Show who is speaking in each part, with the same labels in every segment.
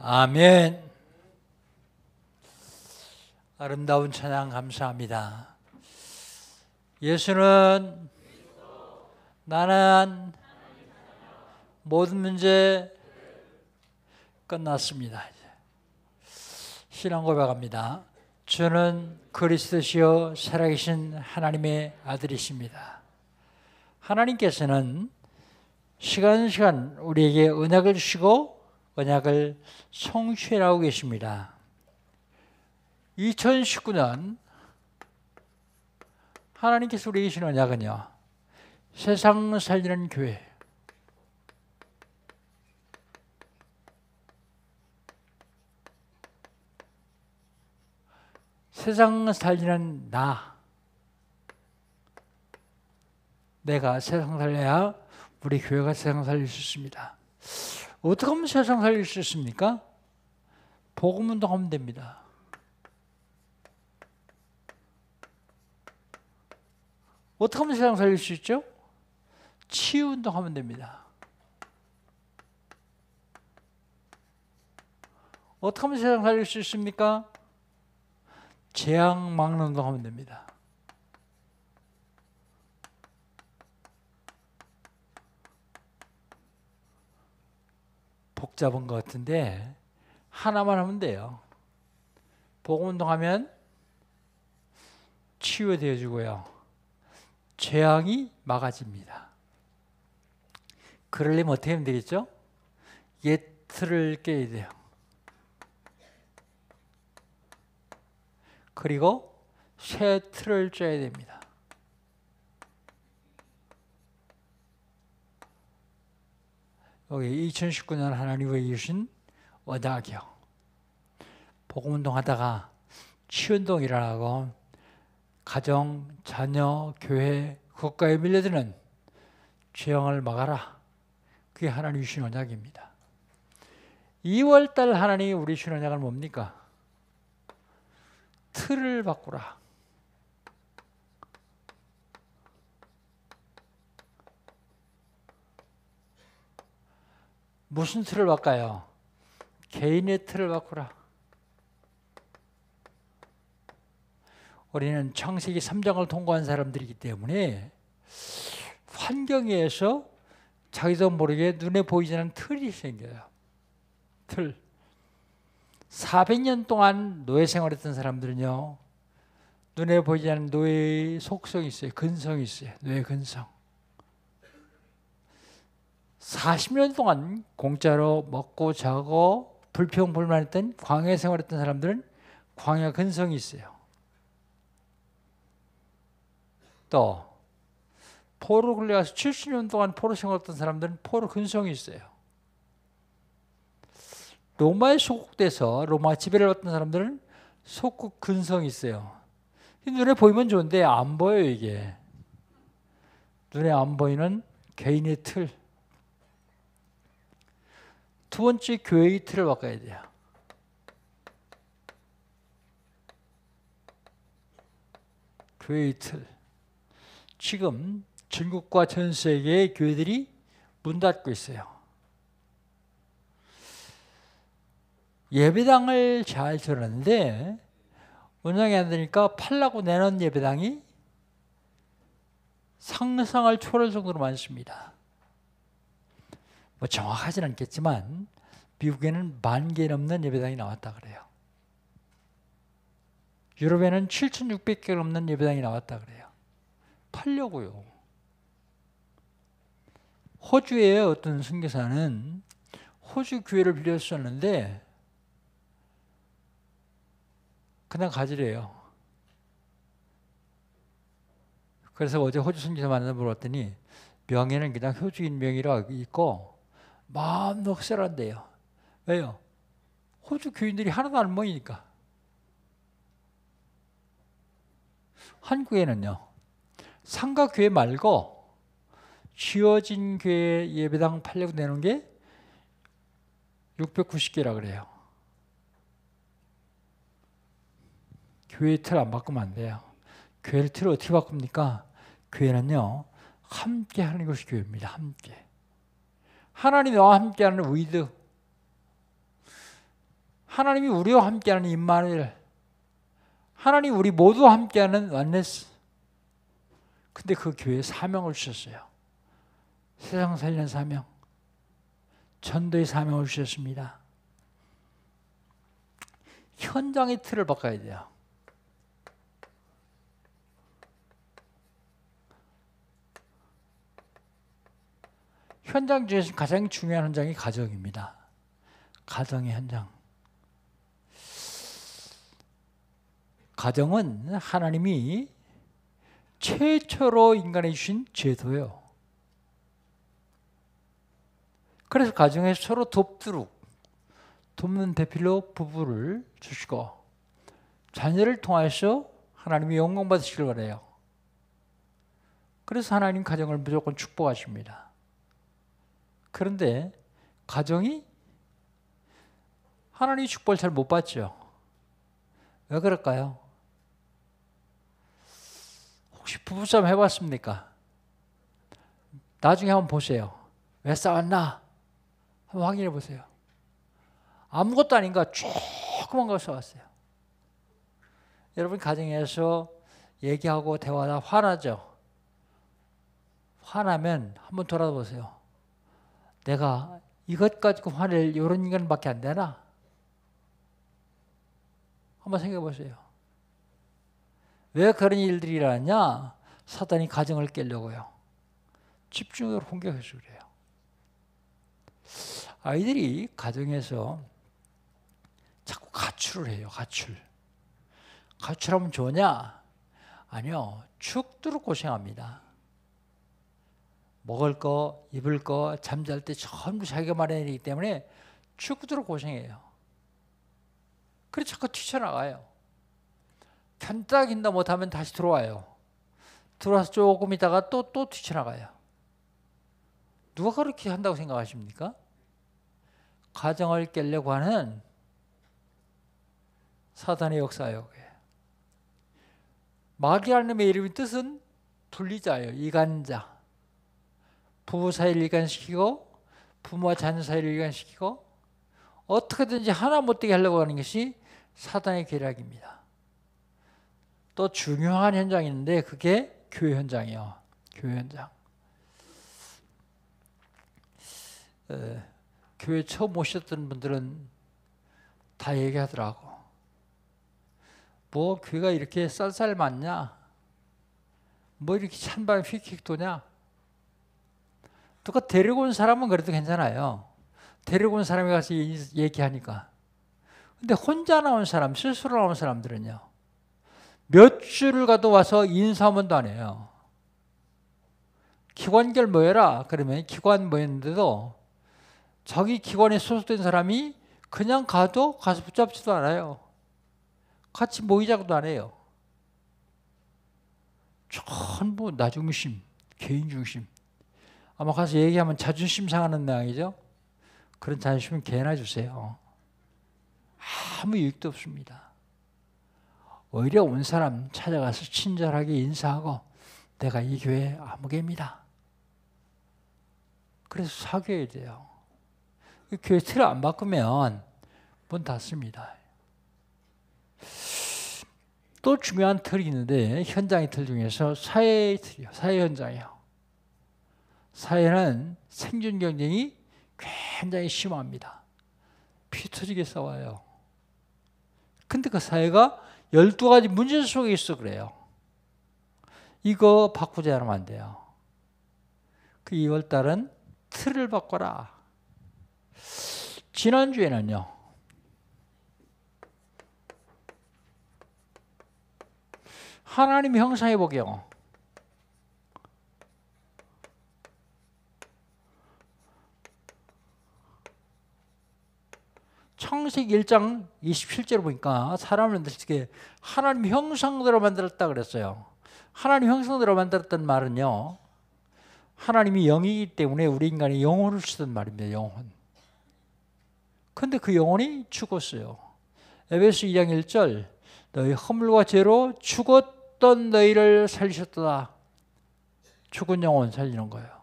Speaker 1: 아멘. 아름다운 찬양 감사합니다. 예수는 나는 모든 문제 끝났습니다. 신앙 고백합니다. 주는 그리스도시요 살아계신 하나님의 아들이십니다. 하나님께서는 시간 우리에게 언약을 주시고 언약을 성취하고 계십니다. 2019년 하나님께서 우리에게 주신 언약은요, 세상 살리는 교회, 세상 살리는 내가 세상 살려야 우리 교회가 세상 살릴 수 있습니다. 어떻게 하면 세상 살릴 수 있습니까? 복음 운동하면 됩니다. 어떻게 하면 세상 살릴 수 있죠? 치유 운동하면 됩니다. 어떻게 하면 세상 살릴 수 있습니까? 재앙 막는 운동하면 됩니다. 복잡한 것 같은데 하나만 하면 돼요. 복음 운동하면 치유되어 주고요, 재앙이 막아집니다. 그러려면 어떻게 하면 되겠죠? 옛 틀을 깨야 돼요. 그리고 새 틀을 짜야 됩니다. 여기 2019년 하나님이 주신 언약이요. 복음운동 하다가 치유운동 일어나고 가정, 자녀, 교회, 국가에 밀려드는 재앙을 막아라. 그게 하나님이 주신 언약입니다. 2월달 하나님이 우리 주신 언약은 뭡니까? 틀을 바꾸라. 무슨 틀을 바꿔요? 개인의 틀을 바꾸라. 우리는 창세기 3장을 통과한 사람들이기 때문에 환경에서 자기도 모르게 눈에 보이지 않는 틀이 생겨요. 틀. 400년 동안 노예 생활했던 사람들은요, 눈에 보이지 않는 노예의 속성이 있어요. 근성이 있어요. 노예 근성. 40년 동안 공짜로 먹고 자고 불평불만했던 광야 생활했던 사람들은 광야 근성이 있어요. 또 포로 끌려가서 70년 동안 포로 생활했던 사람들은 포로 근성이 있어요. 로마에 소국돼서 로마 지배를 받던 사람들은 소국 근성이 있어요. 눈에 보이면 좋은데 안 보여요. 이게 눈에 안 보이는 개인의 틀. 두 번째, 교회의 틀을 바꿔야 돼요. 교회의 틀. 지금 전국과 전 세계의 교회들이 문 닫고 있어요. 예배당을 잘 들었는데 운영이 안 되니까 팔라고 내놓은 예배당이 상상을 초월할 정도로 많습니다. 뭐 정확하지는 않겠지만 미국에는 10,000개 넘는 예배당이 나왔다 그래요. 유럽에는 7,600개 넘는 예배당이 나왔다 그래요. 팔려고요. 호주의 어떤 선교사는 호주 교회를 빌렸었는데 그냥 가지래요. 그래서 어제 호주 선교사 만나서 물었더니 명예는 그냥 호주인 명의로 있고 마음 녹슬한데요. 왜요? 호주 교인들이 하나도 안 모이니까. 한국에는요, 상가교회 말고 지어진 교회 예배당 팔려고 내놓은 게 690개라 그래요. 교회 틀 안 바꾸면 안 돼요. 교회 틀을 어떻게 바꿉니까? 교회는요, 함께 하는 것이 교회입니다. 함께. 하나님 나와 함께하는 위드. 하나님이 우리와 함께하는 임마누엘, 하나님 우리 모두와 함께하는 원네스. 근데 그 교회에 사명을 주셨어요. 세상 살리는 사명, 전도의 사명을 주셨습니다. 현장의 틀을 바꿔야 돼요. 현장 중에서 가장 중요한 현장이 가정입니다. 가정의 현장. 가정은 하나님이 최초로 인간에 주신 제도예요. 그래서 가정에서 서로 돕는 대필로 부부를 주시고 자녀를 통해서 하나님이 영광 받으시길 바라요. 그래서 하나님 가정을 무조건 축복하십니다. 그런데 가정이 하나님의 축복을 잘 못 받죠. 왜 그럴까요? 혹시 부부싸움 해봤습니까? 나중에 한번 보세요. 왜 싸웠나? 한번 확인해 보세요. 아무것도 아닌가 조그만 거 싸웠어요. 여러분 가정에서 얘기하고 대화하다 화나죠? 화나면 한번 돌아보세요. 내가 이것 가지고 화낼 이런 인간밖에 안 되나? 한번 생각해 보세요. 왜 그런 일들이 일어나냐? 사단이 가정을 깨려고요. 집중적으로 공격해서 그래요. 아이들이 가정에서 자꾸 가출을 해요. 가출하면 좋으냐? 아니요. 죽도록 고생합니다. 먹을 거, 입을 거, 잠잘 때 전부 자기가 마련이기 때문에 죽도록 고생해요. 그래서 자꾸 튀쳐나가요. 견다긴다 못하면 다시 들어와요. 들어와서 조금 있다가 또 튀쳐나가요. 누가 그렇게 한다고 생각하십니까? 가정을 깨려고 하는 사단의 역사예요. 마귀라는 놈의 이름의 뜻은 분리자예요. 이간자. 부부 사이를 이간시키고 부모와 자녀 사이를 이간시키고 어떻게든지 하나 못되게 하려고 하는 것이 사단의 계략입니다. 또 중요한 현장이 있는데 그게 교회 현장이에요. 교회 현장. 교회 처음 오셨던 분들은 다 얘기하더라고. 뭐 교회가 이렇게 쌀쌀 맞냐? 뭐 이렇게 찬바람이 휙휙 도냐? 누가 데리고 온 사람은 그래도 괜찮아요. 데리고 온 사람이 가서 얘기하니까. 근데 혼자 나온 사람, 스스로 나온 사람들은요. 몇 주를 가도 와서 인사 한 번도 안 해요. 기관결 모여라. 그러면 기관 모였는데도 자기 기관에 소속된 사람이 그냥 가도 가서 붙잡지도 않아요. 같이 모이자고도 안 해요. 전부 나중심, 개인중심. 아마 가서 얘기하면 자존심 상하는 모양이죠. 그런 자존심은 개나 주세요. 아무 유익도 없습니다. 오히려 온 사람 찾아가서 친절하게 인사하고 내가 이 교회 아무개입니다. 그래서 사귀어야 돼요. 교회 틀을 안 바꾸면 문 닫습니다. 또 중요한 틀이 있는데 현장의 틀 중에서 사회의 틀이요. 사회 현장이요. 사회는 생존 경쟁이 굉장히 심합니다. 피 터지게 싸워요. 근데 그 사회가 12가지 문제 속에 있어 그래요. 이거 바꾸지 않으면 안 돼요. 그 2월달은 틀을 바꿔라. 지난주에는요. 하나님 형상의 복이요. 창세기 1장 27절을 보니까 사람을 어떻게 하나님 형상대로 만들었다 그랬어요. 하나님 형상대로 만들었다는 말은요. 하나님이 영이기 때문에 우리 인간이 영혼을 쓰던 말입니다. 영혼. 근데 그 영혼이 죽었어요. 에베소 2장 1절 너희 허물과 죄로 죽었던 너희를 살리셨다. 죽은 영혼 살리는 거예요.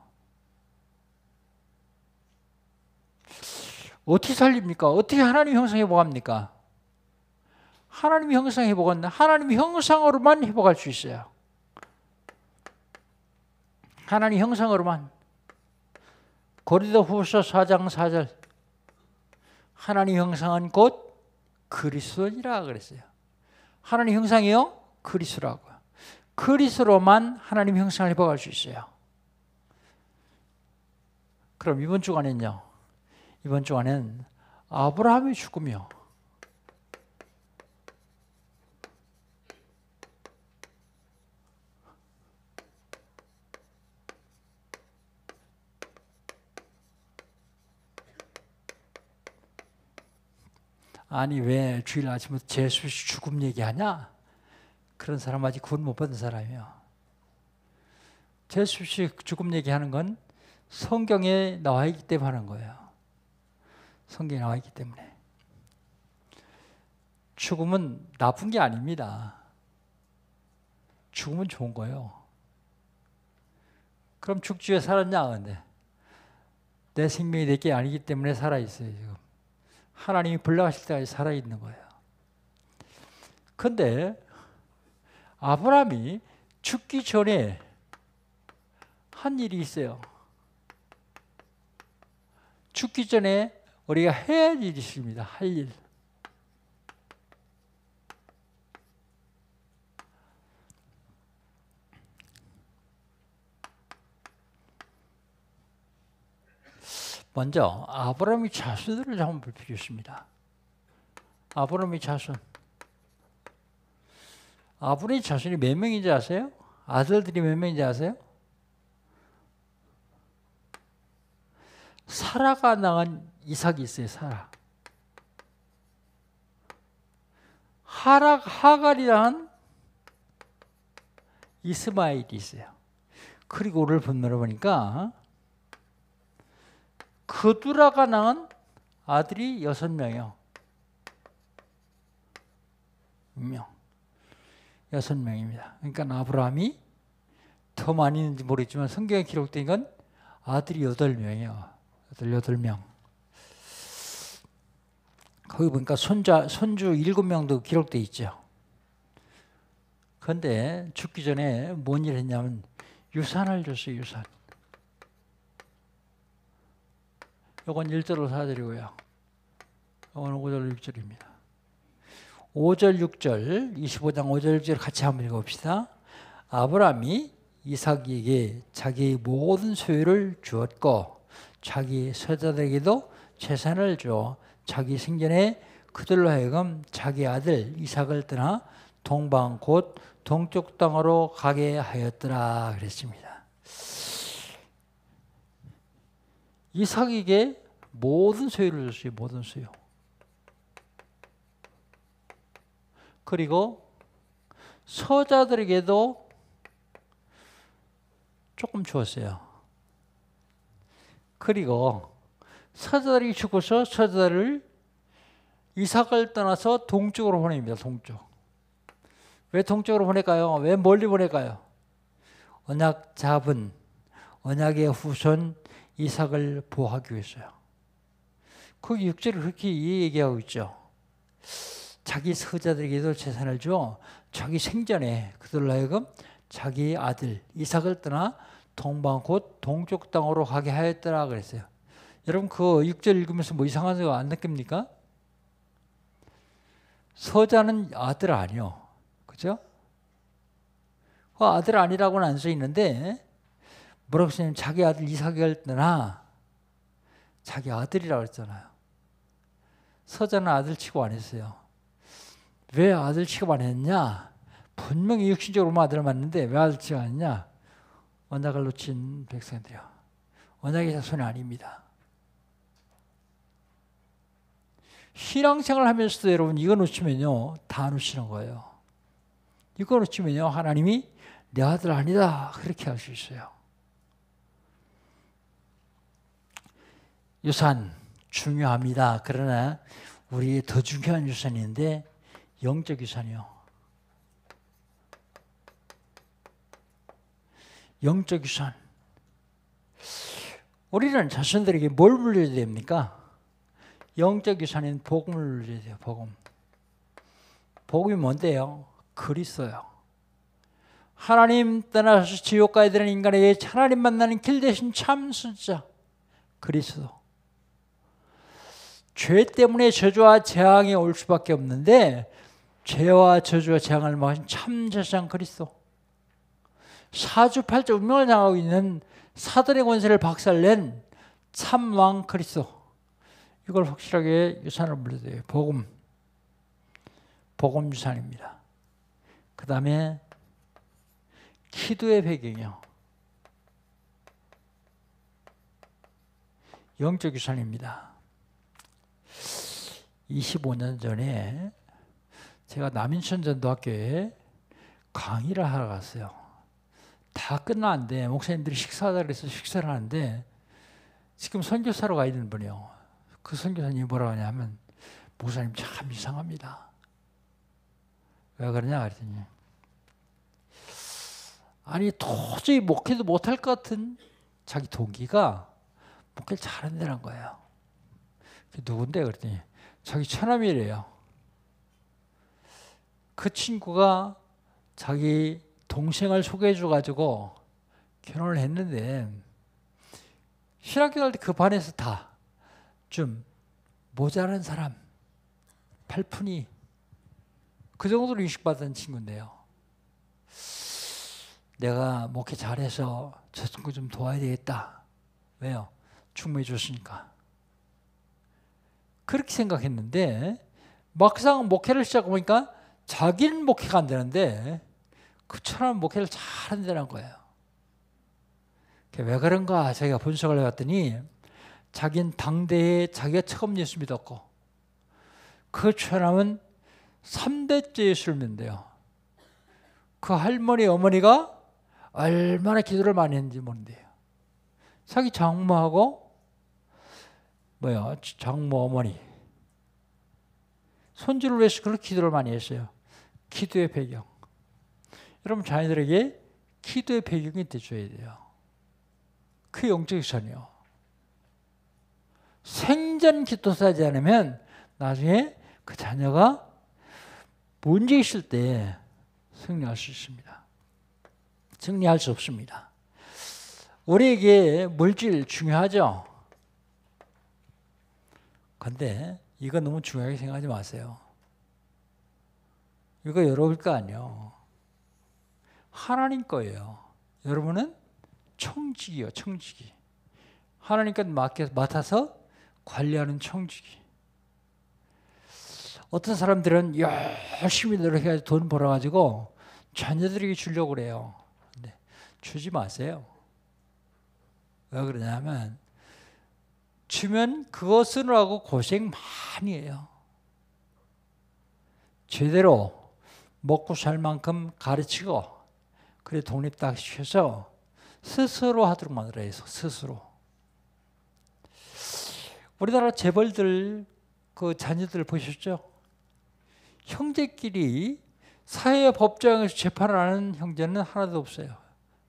Speaker 1: 어떻게 살립니까? 어떻게 하나님 형상 회복합니까? 하나님 형상 회복은 하나님 형상으로만 회복할 수 있어요. 하나님 형상으로만. 고린도후서 4장 4절 하나님 형상은 곧 그리스도니라 그랬어요. 하나님 형상이요? 그리스도라고요. 그리스도로만 하나님 형상을 회복할 수 있어요. 그럼 이번 주간은요. 이번 주간은 아브라함의 죽음이요. 아니 왜 주일 아침부터 제수 씨 죽음 얘기하냐? 그런 사람 아직 구원 못 받은 사람이에요. 제수 씨 죽음 얘기하는 건 성경에 나와 있기 때문에 하는 거예요. 성경에 나와 있기 때문에. 죽음은 나쁜 게 아닙니다. 죽음은 좋은 거예요. 그럼 죽지 왜 살았냐? 근데 내 생명이 내 게 아니기 때문에 살아있어요. 지금 하나님이 불러가실 때까지 살아있는 거예요. 그런데 아브라함이 죽기 전에 한 일이 있어요. 죽기 전에 우리가 해야 할 일이 있습니다. 할 일. 먼저 아브라함의 자손들을 한번 볼 필요 있습니다. 아브라함의 자손. 아브라함의 자손이 몇 명인지 아세요? 아들들이 몇 명인지 아세요? 사라가 낳은 이삭이 있어요. 사라. 하갈이 낳은 이스마엘이 있어요. 그리고 오늘 본문을 보니까 그두라가 낳은 아들이 6명이요. 6명입니다. 그러니까 아브라함이 더 많이 있는지 모르겠지만 성경에 기록된 건 아들이 8명이에요. 8명. 거기 보니까 손주 7명도 기록되어 있죠. 그런데 죽기 전에 뭔 일을 했냐면 유산을 줬어요. 유산. 이건 1절로 4절이고요. 이건 5절 6절입니다. 5절 6절 25장 5절 6절 같이 한번 읽어봅시다. 아브라함이 이삭에게 자기의 모든 소유를 주었고 자기 서자들에게도 재산을 줘 자기 생전에 그들로 하여금 자기 아들 이삭을 떠나 동방 곧 동쪽 땅으로 가게 하였더라 그랬습니다. 이삭에게 모든 소유를 줬어요. 모든 소유. 그리고 서자들에게도 조금 주었어요. 그리고 서자들이 죽어서 서자들을 이삭을 떠나서 동쪽으로 보냅니다. 동쪽. 왜 동쪽으로 보낼까요? 왜 멀리 보낼까요? 언약 잡은 언약의 후손 이삭을 보호하기 위해서요. 그 6절을 그렇게 얘기하고 있죠. 자기 서자들에게도 재산을 줘 자기 생전에 그들로 하여금 자기 아들 이삭을 떠나 동방 곧 동쪽 땅으로 가게 하였더라 그랬어요. 여러분 그 6절 읽으면서 뭐 이상한 거 안 느낍니까? 서자는 아들 아니요. 그죠? 그 아들 아니라고는 안 써 있는데 뭐라고 써냐면 자기 아들 이삭을 떠나 자기 아들이라고 했잖아요. 서자는 아들 취급 안 했어요. 왜 아들 취급 안 했냐? 분명히 육신적으로 아들을 낳았는데 왜 아들 취급 안 했냐? 언약을 놓친 백성들이요. 언약의 자손이 아닙니다. 신앙생활 하면서도 여러분 이거 놓치면요 다 놓치는 거예요. 이거 놓치면요 하나님이 내 아들 아니다 그렇게 할 수 있어요. 유산 중요합니다. 그러나 우리 더 중요한 유산인데 영적 유산이요. 영적 유산. 우리는 자손들에게 뭘 물려야 됩니까? 영적 유산인 복음을 누려야 돼요. 복음. 복음이 뭔데요? 그리스도요. 하나님 떠나서 지옥 가야 되는 인간에게 하나님 만나는 길 대신 참 순자 그리스도. 죄 때문에 저주와 재앙이 올 수밖에 없는데 죄와 저주와 재앙을 막으신 참 제사장 그리스도. 사주팔자 운명을 당하고 있는 사단의 권세를 박살낸 참 왕 그리스도. 이걸 확실하게 유산을 물려야 돼요. 복음. 복음 유산입니다. 그 다음에 기도의 배경이요. 영적 유산입니다. 25년 전에 제가 남인천전도학교에 강의를 하러 갔어요. 다 끝났는데 목사님들이 식사하자 그래서 식사를 하는데 지금 선교사로 가 있는 분이요. 그 선교사님이 뭐라고 하냐면 목사님 참 이상합니다. 왜 그러냐 그랬더니 아니 도저히 목회도 못할 것 같은 자기 동기가 목회를 잘한다는 거예요. 누군데 그랬더니 자기 처남이래요. 그 친구가 자기 동생을 소개해 줘가지고 결혼을 했는데 신학교 갈 때 그 반에서 다 좀 모자란 사람, 팔푼이 그 정도로 인식받은 친구인데요. 내가 목회 잘해서 저 친구 좀 도와야 되겠다. 왜요? 충분히 줬으니까. 그렇게 생각했는데 막상 목회를 시작해보니까 자기는 목회가 안 되는데 그처럼 목회를 잘한다는 거예요. 왜 그런가 자기가 분석을 해봤더니 자기는 당대에 자기가 처음 예수 믿었고 그 처남은 3대째 예수를 믿는데요. 그 할머니 어머니가 얼마나 기도를 많이 했는지 모른대요. 자기 장모하고 장모 어머니 손주를 위해서 그렇게 기도를 많이 했어요. 기도의 배경. 여러분 자녀들에게 기도의 배경이 돼줘야 돼요. 그 영적 유산이요. 생전 기도하지 않으면 나중에 그 자녀가 문제 있을 때 승리할 수 있습니다. 승리할 수 없습니다. 우리에게 물질 중요하죠? 근데 이거 너무 중요하게 생각하지 마세요. 이거 여러분 거 아니에요. 하나님 거예요. 여러분은 청직이요, 청직이. 하나님께 맡아서 관리하는 청직이. 어떤 사람들은 열심히 노력해서 돈 벌어가지고 자녀들에게 주려고 그래요. 근데 주지 마세요. 왜 그러냐면 주면 그거 쓰느라고 고생 많이 해요. 제대로 먹고 살 만큼 가르치고 그래 독립 딱 시켜서 스스로 하도록 만들어야 해서 스스로. 우리나라 재벌들 그 자녀들 보셨죠? 형제끼리 사회 법정에서 재판을 하는 형제는 하나도 없어요.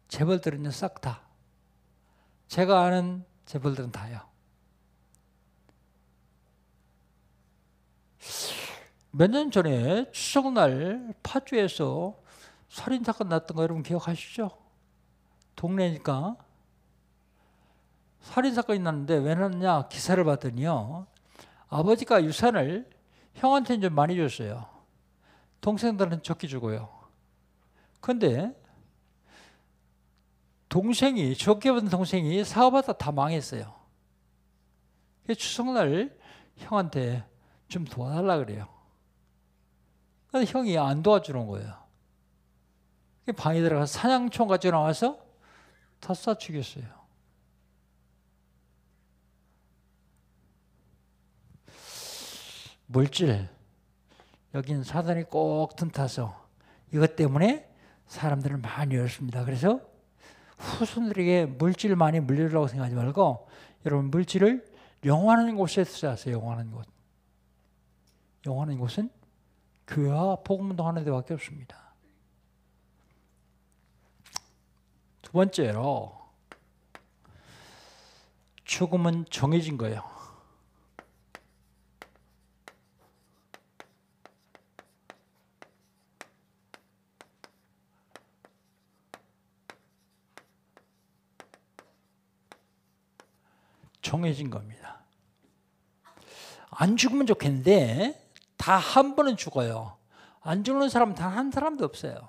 Speaker 1: 재벌들은요 싹 다. 제가 아는 재벌들은 다요. 몇 년 전에 추석날 파주에서 살인사건 났던 거 여러분 기억하시죠? 동네니까 살인사건이 났는데 왜 났냐 기사를 봤더니요. 아버지가 유산을 형한테는 좀 많이 줬어요. 동생들은 적게 주고요. 근데 동생이 적게 받은 동생이 사업하다 다 망했어요. 추석날 형한테 좀 도와달라 그래요. 근데 형이 안 도와주는 거예요. 방에 들어가서 사냥총 가지고 나와서 다 쏴 죽였어요. 물질, 여긴 사단이 꼭 틈타서 이것 때문에 사람들을 많이 잃었습니다. 그래서 후손들에게 물질을 많이 물리려고 생각하지 말고 여러분 물질을 영원한 곳에 쓰세요. 영원한 곳. 영원한 곳은 교회와 복음운동하는 데밖에 없습니다. 두 번째로 죽음은 정해진 거예요. 정해진 겁니다. 안 죽으면 좋겠는데 다 한 번은 죽어요. 안 죽는 사람은 단 한 사람도 없어요.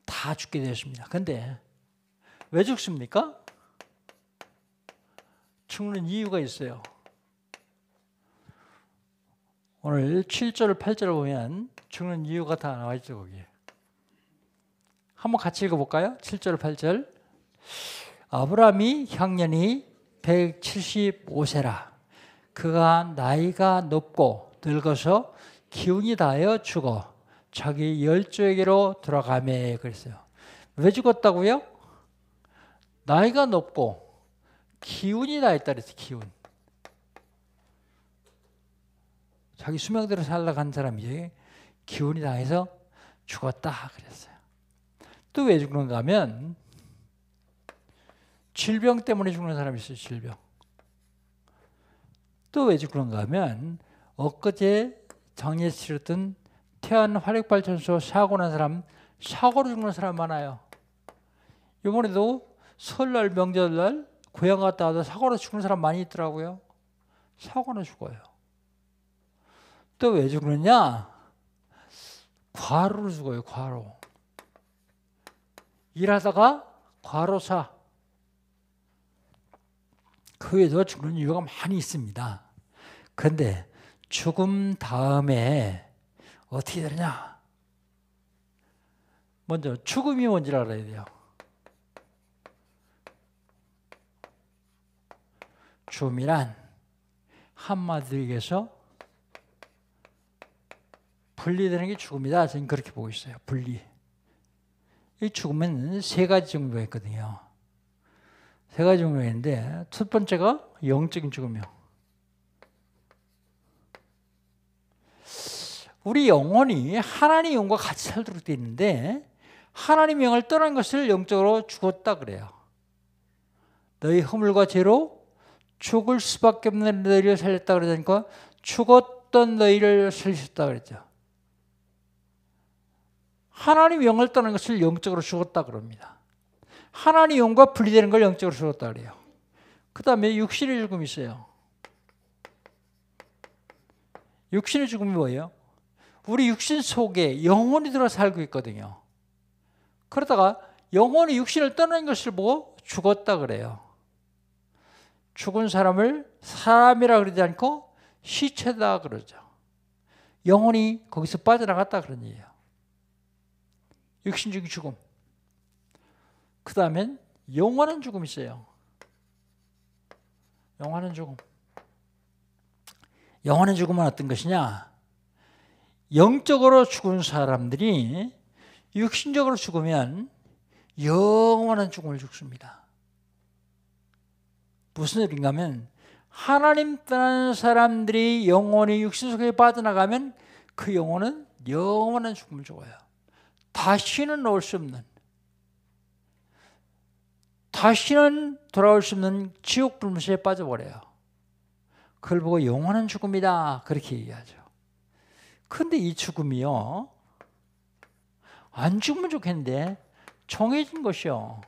Speaker 1: 다 죽게 되었습니다. 근데 왜 죽습니까? 죽는 이유가 있어요. 오늘 7절, 8절을 보면 죽는 이유가 다 나와 있죠, 거기에. 한번 같이 읽어볼까요? 7절, 8절. 아브라함이 향년이 175세라. 그가 나이가 높고 늙어서 기운이 다하여 죽어 자기 열조에게로 돌아가매 그랬어요. 왜 죽었다고요? 나이가 높고 기운이 다했다 그랬어요. 기운. 자기 수명대로 살아간 사람이 기운이 다해서 죽었다 그랬어요. 또 왜 죽는가 하면 질병 때문에 죽는 사람이 있어요. 질병. 또 왜 죽는가 하면 엊그제 장례 치렀던 태안 화력발전소 사고 난 사람, 사고로 죽는 사람 많아요. 이번에도 설날 명절날 고향 갔다 와도 사고로 죽는 사람 많이 있더라고요. 사고는 죽어요. 또 왜 죽느냐? 과로로 죽어요. 과로. 일하다가 과로사. 그 외에도 죽는 이유가 많이 있습니다. 그런데 죽음 다음에 어떻게 되느냐? 먼저 죽음이 뭔지 알아야 돼요. 죽음이란 한마디로 얘기해서 분리되는 게 죽음이다. 저는 그렇게 보고 있어요. 분리. 이 죽음은 세 가지 종류가 있거든요. 세 가지 종류가 있는데 첫 번째가 영적인 죽음이요. 우리 영혼이 하나님의 영과 같이 살도록 되어 있는데 하나님의 영을 떠난 것을 영적으로 죽었다 그래요. 너희 허물과 죄로 죽을 수밖에 없는 너희를 살렸다 그러니까 죽었던 너희를 살리셨다 그랬죠. 하나님의 영을 떠난 것을 영적으로 죽었다 그럽니다. 하나님의 영과 분리되는 걸 영적으로 죽었다 그래요. 그 다음에 육신의 죽음이 있어요. 육신의 죽음이 뭐예요? 우리 육신 속에 영혼이 들어 살고 있거든요. 그러다가 영혼이 육신을 떠난 것을 보고 죽었다 그래요. 죽은 사람을 사람이라 그러지 않고 시체다 그러죠. 영혼이 거기서 빠져나갔다 그런 얘기예요. 육신적인 죽음. 그 다음엔 영원한 죽음이 있어요. 영원한 죽음. 영원한 죽음은 어떤 것이냐? 영적으로 죽은 사람들이 육신적으로 죽으면 영원한 죽음을 죽습니다. 무슨 일인가 하면 하나님 떠나는 사람들이 영혼이 육신 속에 빠져나가면 그 영혼은 영원한 죽음을 죽어요. 다시는 올 수 없는, 다시는 돌아올 수 없는 지옥 불못에 빠져버려요. 그걸 보고 영원한 죽음이다 그렇게 얘기하죠. 그런데 이 죽음이요, 안 죽으면 좋겠는데 정해진 것이요.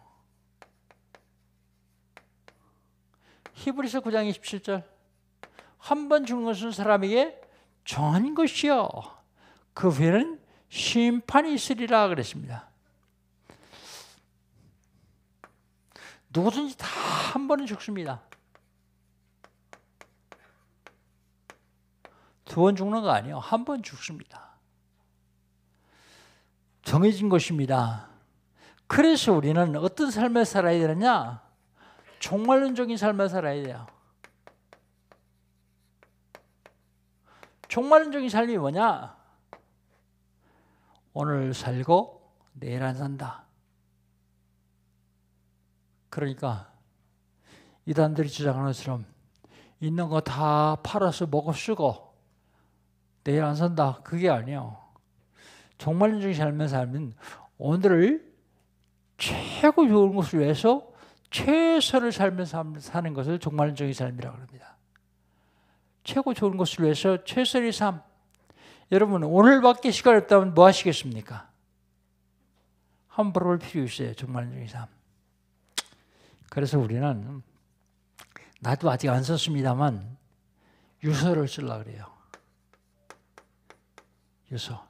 Speaker 1: 히브리서 9장 27절 한 번 죽는 것은 사람에게 정한 것이요 그 후에는 심판이 있으리라 그랬습니다. 누구든지 다 한 번은 죽습니다. 두 번 죽는 거 아니에요. 한 번 죽습니다. 정해진 것입니다. 그래서 우리는 어떤 삶을 살아야 되느냐? 종말론적인 삶을 살아야 돼요. 종말론적인 삶이 뭐냐? 오늘 살고 내일 안 산다. 그러니까 이단들이 주장하는 것처럼 있는 거 다 팔아서 먹어 쓰고 내일 안 산다. 그게 아니에요. 종말론적인 삶을 살면 오늘을 최고 좋은 것을 위해서 최선을 살면서 사는 것을 종말론적인 삶이라고 합니다. 최고 좋은 것을 위해서 최선의 삶. 여러분 오늘밖에 시간이 없다면 뭐 하시겠습니까? 한번 물어볼 필요 있어요. 종말론적인 삶. 그래서 우리는 나도 아직 안 썼습니다만 유서를 쓰려고 그래요. 유서.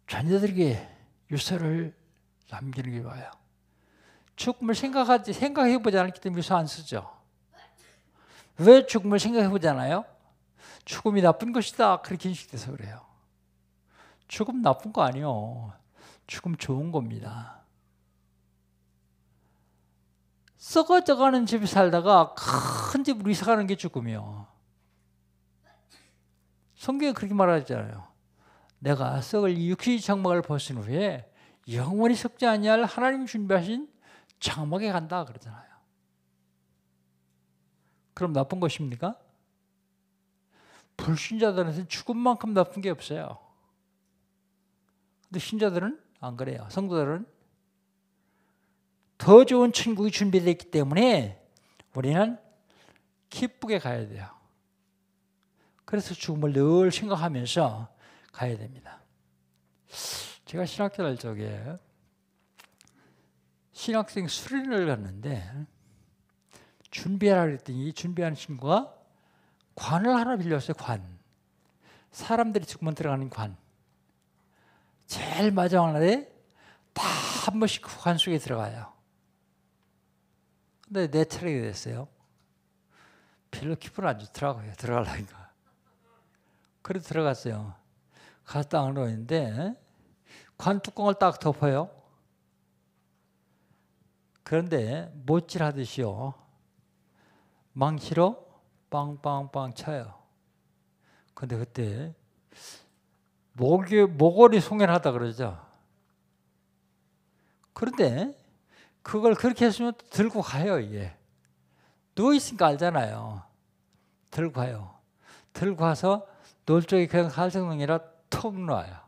Speaker 1: 자녀들에게 유서를 남기는 게 좋아요. 죽음을 생각해보지 않기 때문에 유서 안 쓰죠. 왜 죽음을 생각해보잖아요? 죽음이 나쁜 것이다 그렇게 인식돼서 그래요. 죽음 나쁜 거 아니에요. 죽음 좋은 겁니다. 썩어져가는 집에 살다가 큰 집으로 이사가는 게 죽음이요. 성경에 그렇게 말하잖아요. 내가 썩을 이 육신의 장막을 벗은 후에 영원히 썩지 아니할 하나님 준비하신 장막에 간다 그러잖아요. 그럼 나쁜 것입니까? 불신자들한테는 죽음만큼 나쁜 게 없어요. 근데 신자들은 안 그래요. 성도들은 더 좋은 천국이 준비되어 있기 때문에 우리는 기쁘게 가야 돼요. 그래서 죽음을 늘 생각하면서 가야 됩니다. 제가 신학교 날 적에 신학생 수련을 갔는데 준비하라 그랬더니 준비하는 친구가 관을 하나 빌렸어요. 관. 사람들이 죽으면 들어가는 관. 제일 마지막 날에 다 한 번씩 그 관 속에 들어가요. 근데 내 차례가 됐어요. 별로 기분 안 좋더라고요. 들어가려니까. 그래도 들어갔어요. 가서 딱 넣었는데 관 뚜껑을 딱 덮어요. 그런데 못질하듯이요. 망치로 빵빵빵 쳐요. 근데 그때 모골이 송연하다 그러죠. 그런데 그걸 그렇게 했으면 들고 가요. 이게 누워있으니까 알잖아요. 들고 가요. 들고 가서 놀 쪽에 그냥 살생동이라 턱 놔요.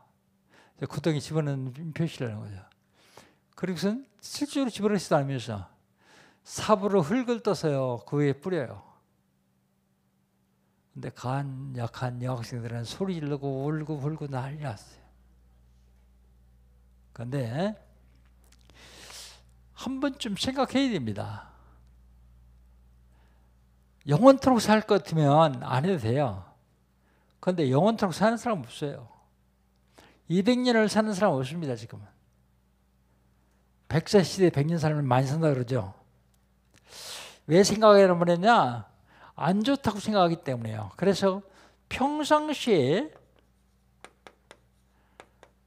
Speaker 1: 구덩이 집어넣는 표시를 하는 거죠. 그리고선 실제로 집어넣지도 않으면서 삽으로 흙을 떠서요. 그 위에 뿌려요. 근데 약한 여학생들은 소리 지르고 울고 불고 난리 났어요. 그런데 한 번쯤 생각해야 됩니다. 영원토록 살 것 같으면 안 해도 돼요. 그런데 영원토록 사는 사람 없어요. 200년을 사는 사람 없습니다. 지금은. 100세 시대 100년 살면 많이 산다 그러죠. 왜 생각을 하느냐? 안 좋다고 생각하기 때문에요. 그래서 평상시에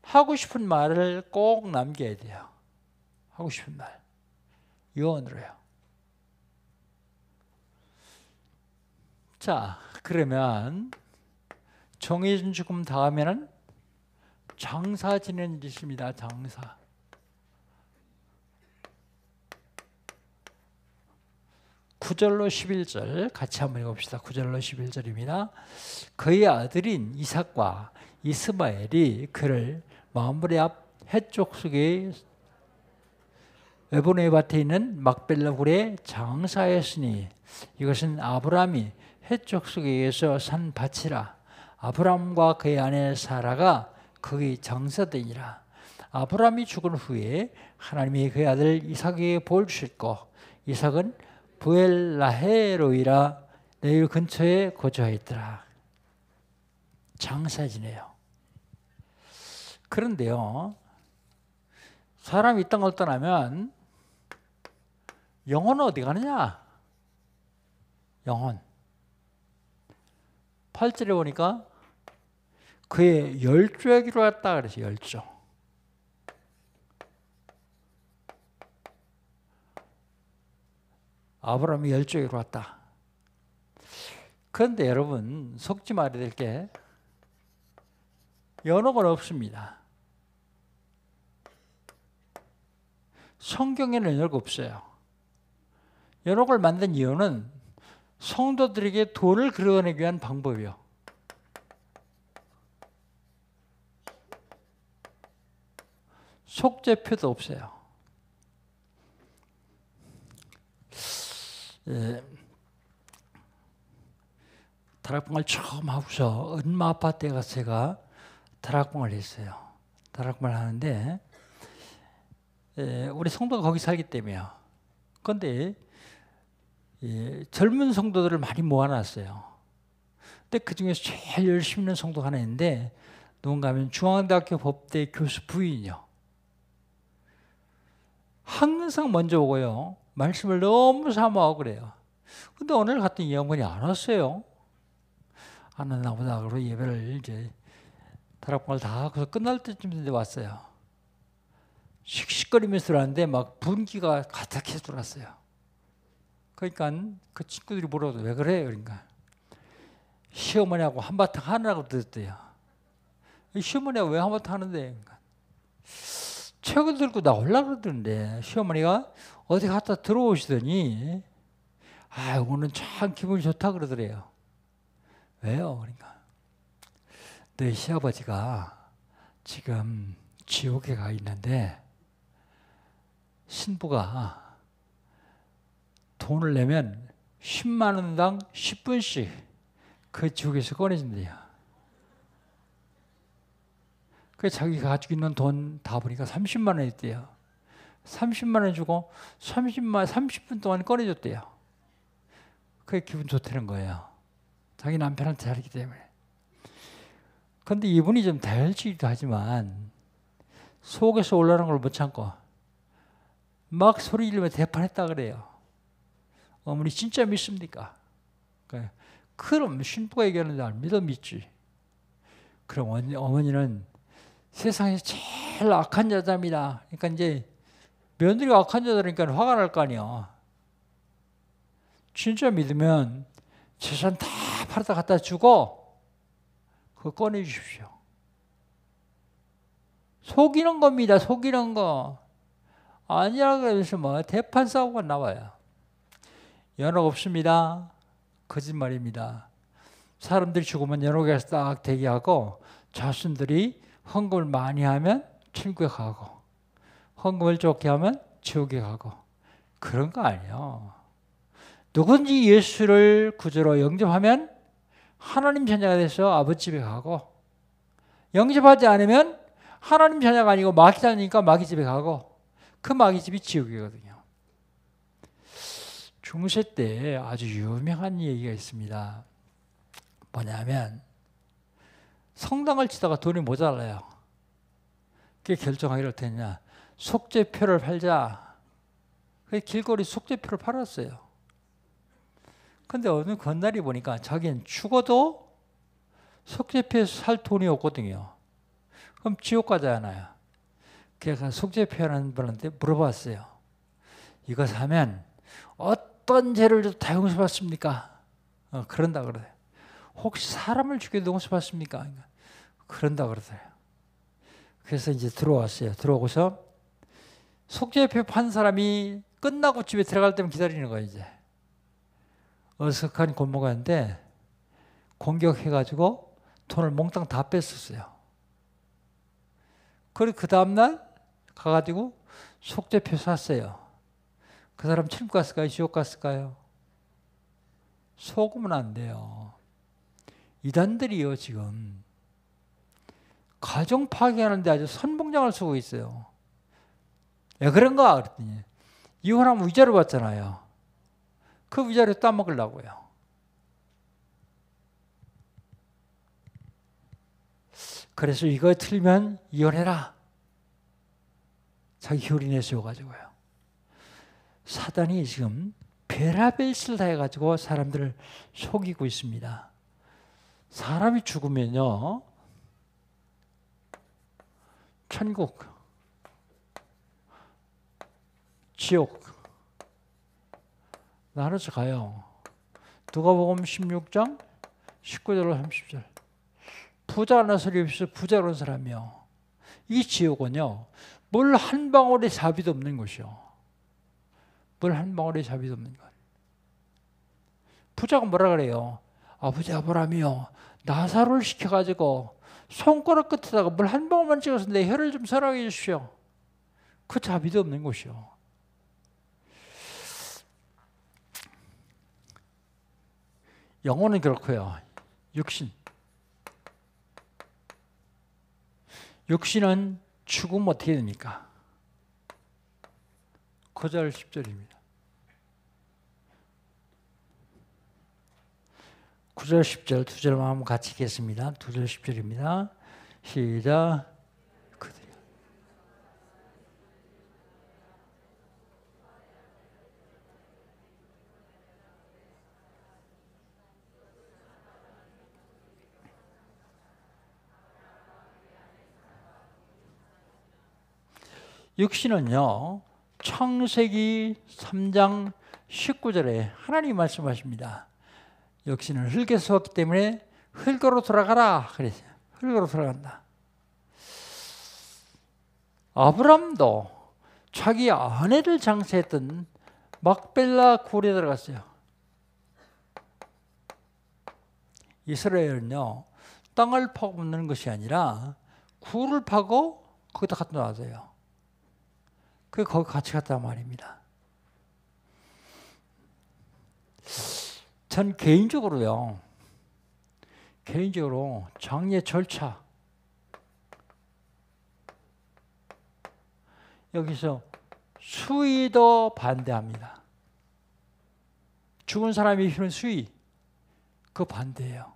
Speaker 1: 하고 싶은 말을 꼭 남겨야 돼요. 하고 싶은 말. 유언으로요. 자, 그러면 정해진 죽음 다음에는 장사 지내는 짓입니다. 장사. 구절로 11절 같이 한번 읽어봅시다. 9절로 11절입니다. 그의 아들인 이삭과 이스마엘이 그를 마므레 앞 해쪽 속에 에브론의 밭에 있는 막벨라 굴에 장사했으니 이것은 아브라함이 해쪽 속에서 산 밭이라. 아브라함과 그의 아내 사라가 거기 장사되니라. 아브라함이 죽은 후에 하나님이 그의 아들 이삭에게 볼 주셨고 이삭은 부엘라헤로이라 내일 근처에 거주하였더라. 장사 지내요. 그런데요, 사람이 이 땅을 떠나면 영혼은 어디 가느냐? 영혼. 8절에 보니까 그의 열조에게로 왔다 그래서 열조. 아브라함이 열조에게로 왔다. 그런데 여러분 속지 말아야 될 게 연옥은 없습니다. 성경에는 연옥 없어요. 연옥을 만든 이유는 성도들에게 돈을 그려내기 위한 방법이요. 속죄표도 없어요. 다락방을 처음 하고서 은마 아파트에 가서 제가 다락방을 했어요. 다락방을 하는데 우리 성도가 거기 살기 때문에요. 그런데 젊은 성도들을 많이 모아놨어요. 근데 그 중에서 제일 열심히 있는 성도가 하나 있는데 누군가 하면 중앙대학교 법대 교수 부인이요. 항상 먼저 오고요. 말씀을 너무 사모하고 그래요. 근데 오늘 갔더니 이 양반이 안 왔어요. 안 왔나 보다. 그러고 예배를 이제 다락방을 다 하고서 끝날 때쯤 왔어요. 씩씩거리면서 들어왔는데 막 분기가 가득해서 들어왔어요. 그러니까 그 친구들이 물어도 왜 그래? 그러니까 시어머니하고 한바탕 하느라고 듣대요. 시어머니하고 왜 한바탕 하는데? 그러니까 책을 들고 나오려고 그러던데 시어머니가 어디 갔다 들어오시더니 오늘은 참 기분이 좋다 그러더래요. 왜요? 그러니까 너희 시아버지가 지금 지옥에 가 있는데 신부가 돈을 내면 10만 원당 10분씩 그 지옥에서 꺼내준대요. 그 자기가 가지고 있는 돈 다 보니까 30만 원 있대요. 30만 원 주고 30분 동안 꺼내줬대요. 그게 기분 좋다는 거예요. 자기 남편한테 잘했기 때문에. 그런데 이분이 좀 다혈질이기도 하지만 속에서 올라오는 걸 못 참고 막 소리 지르며 대판했다 그래요. 어머니 진짜 믿습니까? 그럼 신부가 얘기하는데 안 믿지. 그럼 어머니는 세상에서 제일 악한 여자입니다. 그러니까 이제 며느리가 악한 여자니까 화가 날 거 아니야. 진짜 믿으면 재산 다 팔아다 갖다 주고 그거 꺼내주십시오. 속이는 겁니다. 속이는 거. 아니라고 해서 뭐 대판 싸우고 나와요. 연락 없습니다. 거짓말입니다. 사람들이 죽으면 연옥에서 딱 대기하고 자손들이 헌금을 많이 하면 천국에 가고 헌금을 적게 하면 지옥에 가고 그런 거 아니에요. 누군지 예수를 구주로 영접하면 하나님 자녀가 돼서 아버지 집에 가고 영접하지 않으면 하나님 자녀가 아니고 마귀 자녀니까 마귀 집에 가고 그 마귀 집이 지옥이거든요. 중세 때 아주 유명한 얘기가 있습니다. 뭐냐면 성당을 치다가 돈이 모자라요. 그게 결정하기로 했냐. 속죄표를 팔자. 그래서 길거리 속죄표를 팔았어요. 근데 어느 건날이 보니까 자기는 죽어도 속죄표에서 살 돈이 없거든요. 그럼 지옥 가잖아요. 그래서 속죄표라는 분한테 물어봤어요. 이거 사면 어떤 죄를 다 용서받습니까? 그런다 그래요. 혹시 사람을 죽여도 용서받습니까? 그런다 그러더래요. 그래서 이제 들어왔어요. 들어오고서 속죄표 판 사람이 끝나고 집에 들어갈 때만 기다리는 거예요. 이제 어색한 골목이었는데 공격해가지고 돈을 몽땅 다 뺐었어요. 그리고 그 다음날 가가지고 속죄표 샀어요. 그 사람 천국 갔을까요? 지옥 갔을까요? 속으면 안 돼요. 이단들이요 지금 가정 파괴하는데 아주 선봉장을 쓰고 있어요. 왜 그런가? 그랬더니 이혼하면 위자료 받잖아요. 그 위자료 따먹으려고요. 그래서 이거 틀면 이혼해라. 자기 효리 내세워가지고요. 사단이 지금 별의별 짓을 다 해가지고 사람들을 속이고 있습니다. 사람이 죽으면요 천국, 지옥 나눠서 가요. 누가복음 16장 19절로 30절. 부자 나서리 없어 부자로운 사람이요. 이 지옥은요 물 한 방울의 자비도 없는 곳이요. 물 한 방울의 자비도 없는 것. 부자가 뭐라 그래요? 아버지 아브라함이요 나사로를 시켜가지고 손가락 끝에다가 물 한 방울만 찍어서 내 혀를 좀 서라게 해주십시오. 그 자비도 없는 곳이요. 영혼은 그렇고요. 육신은 죽으면 어떻게 됩니까? 9절 10절입니다. 9절 10절 두 절만 한번 같이 읽겠습니다. 9절 10절입니다. 시작. 육신은요, 창세기 3장 19절에 하나님이 말씀하십니다. 육신은 흙에서 왔기 때문에 흙으로 돌아가라 그랬어요. 흙으로 돌아간다. 아브람도 자기 아내를 장사했던 막벨라 굴에 들어갔어요. 이스라엘은요, 땅을 파고 묻는 것이 아니라 굴을 파고 거기다 갖다 놔둬요. 그 거기 같이 갔단 말입니다. 전 개인적으로 장례 절차 여기서 수의도 반대합니다. 죽은 사람이 입히는 수의 그 반대예요.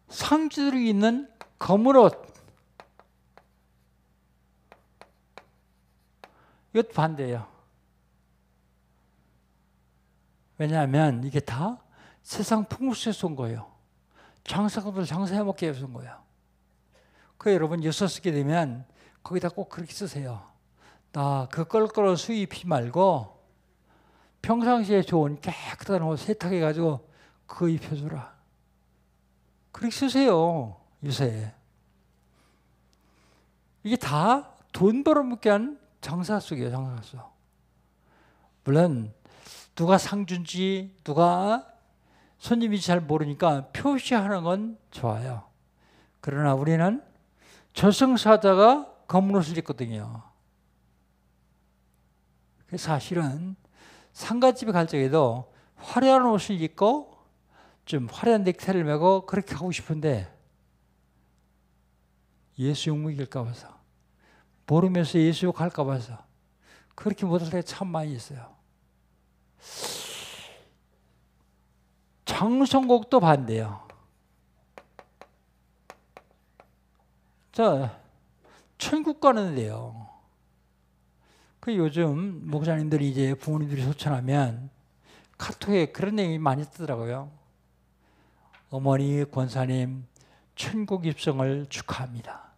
Speaker 1: 상주들이 있는 검은 옷 이것 반대예요. 왜냐하면 이게 다 세상 풍수에서 온 거예요. 장사꾼들 장사해먹기 위해서 온 거예요. 그 여러분 여서 쓰게 되면 거기다 꼭 그렇게 쓰세요. 나 그 껄끄러운 수의 입히지 말고 평상시에 좋은 깨끗한 옷 세탁해가지고 그거 입혀주라. 그렇게 쓰세요. 요새. 이게 다 돈 벌어먹게 한 장사속이에요. 장사속. 물론 누가 상 준지 누가 손님인지 잘 모르니까 표시하는 건 좋아요. 그러나 우리는 저승사자가 검은 옷을 입거든요. 사실은 상가집에 갈 적에도 화려한 옷을 입고 좀 화려한 넥타이를 메고 그렇게 하고 싶은데 예수 욕먹일까 봐서 모르면서 예수 욕할까 봐서 그렇게 못할 때가 참 많이 있어요. 장성곡도 반대요. 자, 천국 가는데요. 그 요즘 목사님들이 이제 부모님들이 소천하면 카톡에 그런 내용이 많이 뜨더라고요. 어머니 권사님 천국 입성을 축하합니다.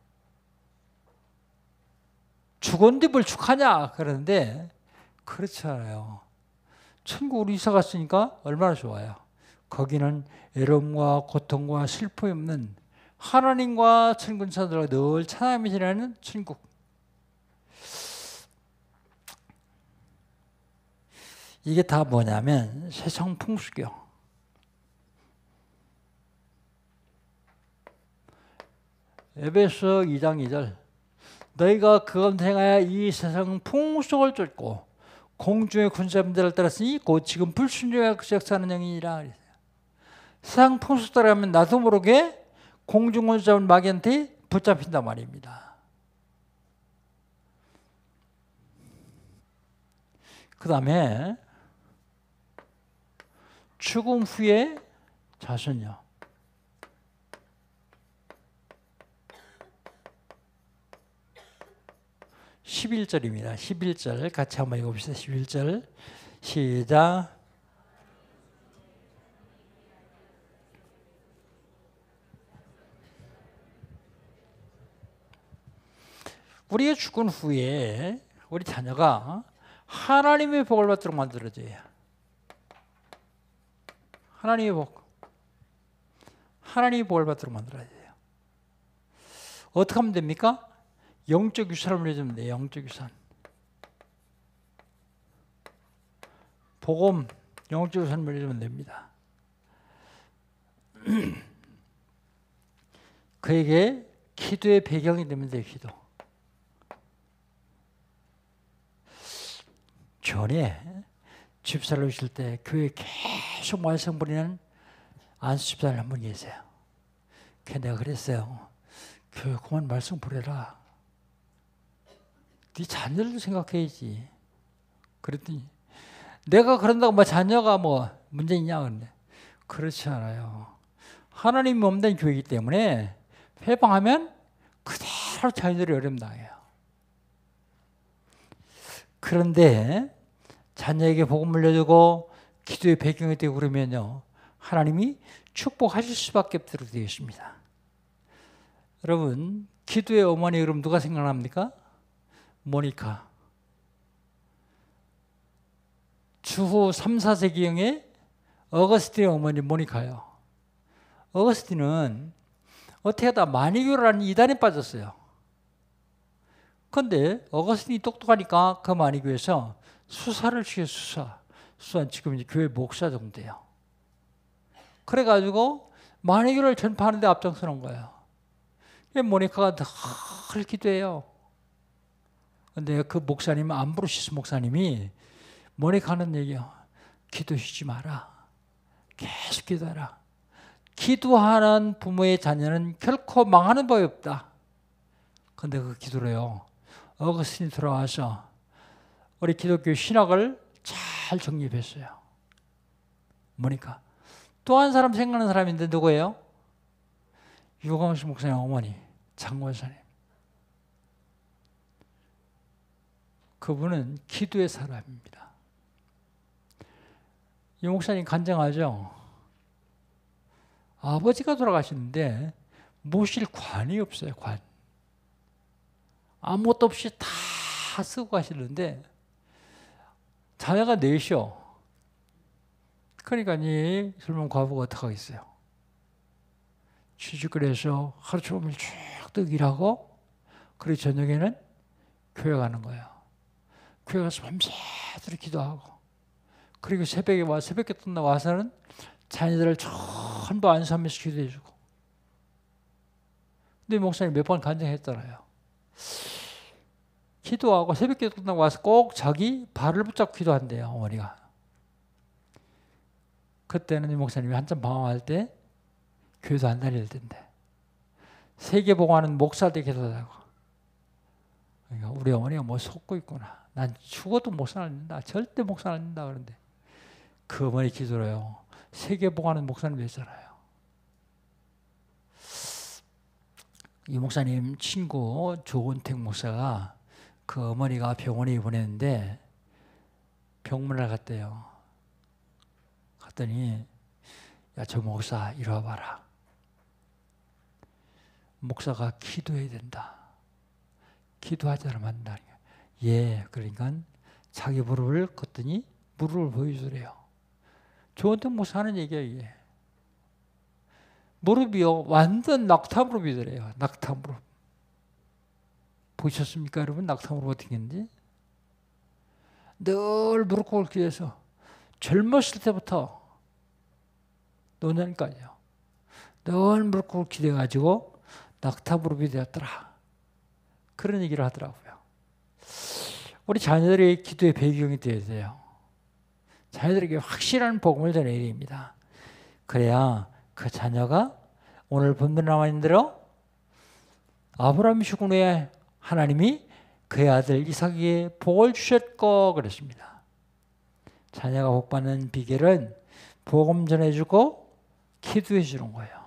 Speaker 1: 죽었는데 뭘 축하냐 그러는데 그렇지 않아요. 천국으로 이사 갔으니까 얼마나 좋아요. 거기는 애로움과 고통과 슬픔이 없는 하나님과 천군사들과 늘 찬양하며 지내는 천국. 이게 다 뭐냐면 세상 풍수교. 에베소 2장 2절 너희가 그것 행하여 이 세상 풍속을 쫓고 공중의 군사님들을 따랐으니 곧 지금 불순종하여 역사하는 영이니라. 세상 풍속 따라가면 나도 모르게 공중 군사인 마귀한테 붙잡힌단 말입니다. 그 다음에 죽음 후에 자손요. 11절입니다. 11절 같이 한번 읽어봅시다. 11절 시작. 우리가 죽은 후에 우리 자녀가 하나님의 복을 받도록 만들어져요. 하나님의 복. 하나님의 복을 받도록 만들어야 돼요. 어떻게 하면 됩니까? 영적 유산을 물려주면 돼요. 영적 유산. 복음, 영적 유산을 물려주면 됩니다. 그에게 기도의 배경이 되면 돼요. 기도. 전에 집사를 오실 때 교회에 계속 말씀 부리는 안수 집사를 한 분 계세요. 내가 그랬어요. 교회 그만 말씀 부려라. 네 자녀를 생각해야지. 그랬더니 내가 그런다고 뭐 자녀가 뭐 문제 있냐 그런데 그렇지 않아요. 하나님이 없는 교회이기 때문에 회방하면 그대로 자녀들이 어려움 당해요. 그런데 자녀에게 복음을 알려주고 기도의 배경이 되고 그러면요, 하나님이 축복하실 수밖에 없도록 되어 있습니다. 여러분, 기도의 어머니 그럼 누가 생각납니까? 모니카. 주후 3, 4세기경에 어거스틴의 어머니 모니카요. 어거스틴은 어떻게 하다 마니교라는 이단에 빠졌어요. 그런데 어거스틴이 똑똑하니까 그 마니교에서 수사를 시켜요. 수사는 지금 이제 교회 목사 정도 돼요. 그래가지고 마니교를 전파하는 데 앞장서는 거예요. 모니카가 늘 기도해요. 근데 그 목사님, 암브로시스 목사님이 모니카 하는 얘기요. 기도 쉬지 마라. 계속 기도하라. 기도하는 부모의 자녀는 결코 망하는 법이 없다. 근데 그 기도로요, 어거스틴이 돌아와서 우리 기독교 신학을 잘 정립했어요. 모니카. 또 한 사람 생각나는 사람인데 누구예요? 유광수 목사님 어머니, 장권사님. 그분은 기도의 사람입니다. 이 목사님 간증하죠. 아버지가 돌아가시는데 모실 관이 없어요. 관. 아무것도 없이 다 쓰고 가시는데 자녀가 넷이요. 그러니까 이 젊은 과부가 어떡하겠어요. 취직을 하루 종일 쭉 일하고, 그리고 저녁에는 교회 가는 거예요. 교회 가서 밤새도록 기도하고, 그리고 새벽에 새벽에 또 와서는 자녀들을 전부 안수하면서 기도해주고. 근데 목사님 몇 번 간증했잖아요. 기도하고 새벽에 끝나고 와서 꼭 자기 발을 붙잡고 기도한대요, 어머니가. 그때는 이 목사님이 한참 방황할 때 교회도 안 다닐 텐데 세계복음하는 목사들 기도하고, 그러니까 우리 어머니가 뭐 속고 있구나. 난 죽어도 목사 안 된다. 절대 목사 안 된다. 그런데 그 어머니 기도로요, 세계복음하는 목사님 됐잖아요. 이 목사님 친구 조은택 목사가 그 어머니가 병원에 입원했는데 병문안 갔대요. 갔더니 야, 저 목사 이리 와봐라. 목사가 기도해야 된다. 기도하지 않으면 안 된다. 예, 그러니까 자기 무릎을 걷더니 무릎을 보여주래요. 조은택 목사 하는 얘기야 이게. 무릎이요, 완전 낙타 무릎이더래요. 낙타 무릎. 보셨습니까 여러분? 낙타 무릎 어떻게 했는지? 늘 무릎 꿇기 위해서 젊었을 때부터 노년까지요. 늘 무릎 꿇기 돼가지고 낙타 무릎이 되었더라. 그런 얘기를 하더라고요. 우리 자녀들의 기도의 배경이 되어야 돼요. 자녀들에게 확실한 복음을 전해야 됩니다. 그래야 그 자녀가 오늘 본문에 나와 있는 대로 아브라함이 죽은 후에 하나님이 그의 아들 이삭에게 복을 주셨고 그랬습니다. 자녀가 복받는 비결은 복음 전해주고 기도해 주는 거예요.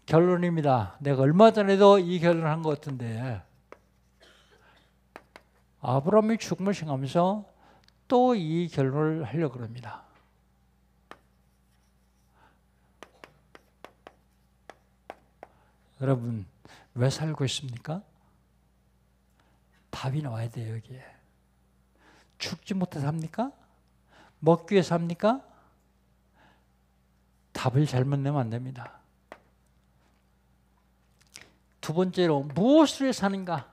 Speaker 1: 결론입니다. 내가 얼마 전에도 이 결론을 한 것 같은데, 아브라함이 죽음을 생각하면서 또 이 결론을 하려고 합니다. 여러분, 왜 살고 있습니까? 답이 나와야 돼요, 여기에. 죽지 못해서 삽니까? 먹기 위해서 삽니까? 답을 잘못 내면 안 됩니다. 두 번째로, 무엇을 위해 사는가?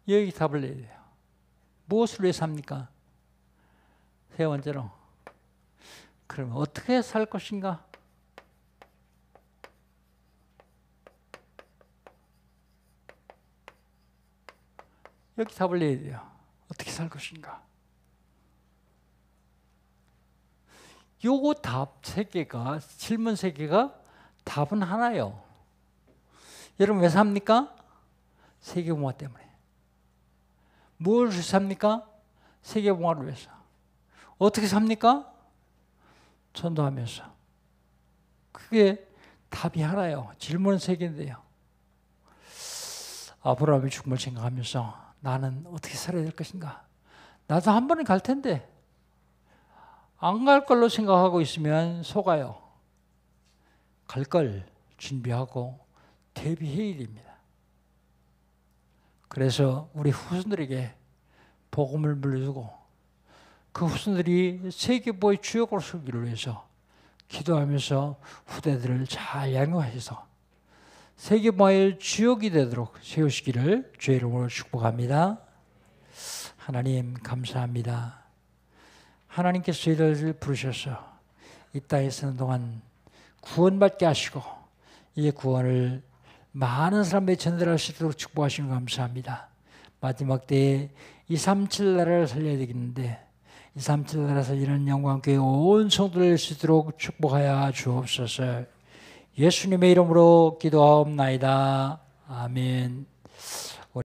Speaker 1: 여기 답을 내야 돼요. 무엇을 위해 삽니까? 세 번째로, 그러면 어떻게 살 것인가? 여기 답을 내야 돼요. 어떻게 살 것인가? 요거 답 세 개가, 질문 세 개가 답은 하나예요. 여러분 왜 삽니까? 세계공화 때문에. 무엇을 삽니까? 세계봉화를 위해서. 어떻게 삽니까? 전도하면서. 그게 답이 하나요. 질문은 세 개인데요. 아브라함의 죽음을 생각하면서 나는 어떻게 살아야 될 것인가? 나도 한 번은 갈 텐데 안 갈 걸로 생각하고 있으면 속아요. 갈 걸 준비하고 대비해야 됩니다. 그래서 우리 후손들에게 복음을 물려주고 그 후손들이 세계보의 주역으로 서기를 위해서 기도하면서 후대들을 잘 양육하셔서 세계보의 주역이 되도록 세우시기를 주의 이름으로 축복합니다. 하나님 감사합니다. 하나님께서 저희들을 부르셔서 이 땅에 사는 동안 구원받게 하시고 이 구원을 많은 사람들이 전달할 수 있도록 축복하시는 거 감사합니다. 마지막 때에 237 나라를 살려야 되겠는데 237 나라 살리는 영광교회 온 성도를 낼 수 있도록 축복하여 주옵소서. 예수님의 이름으로 기도하옵나이다. 아멘.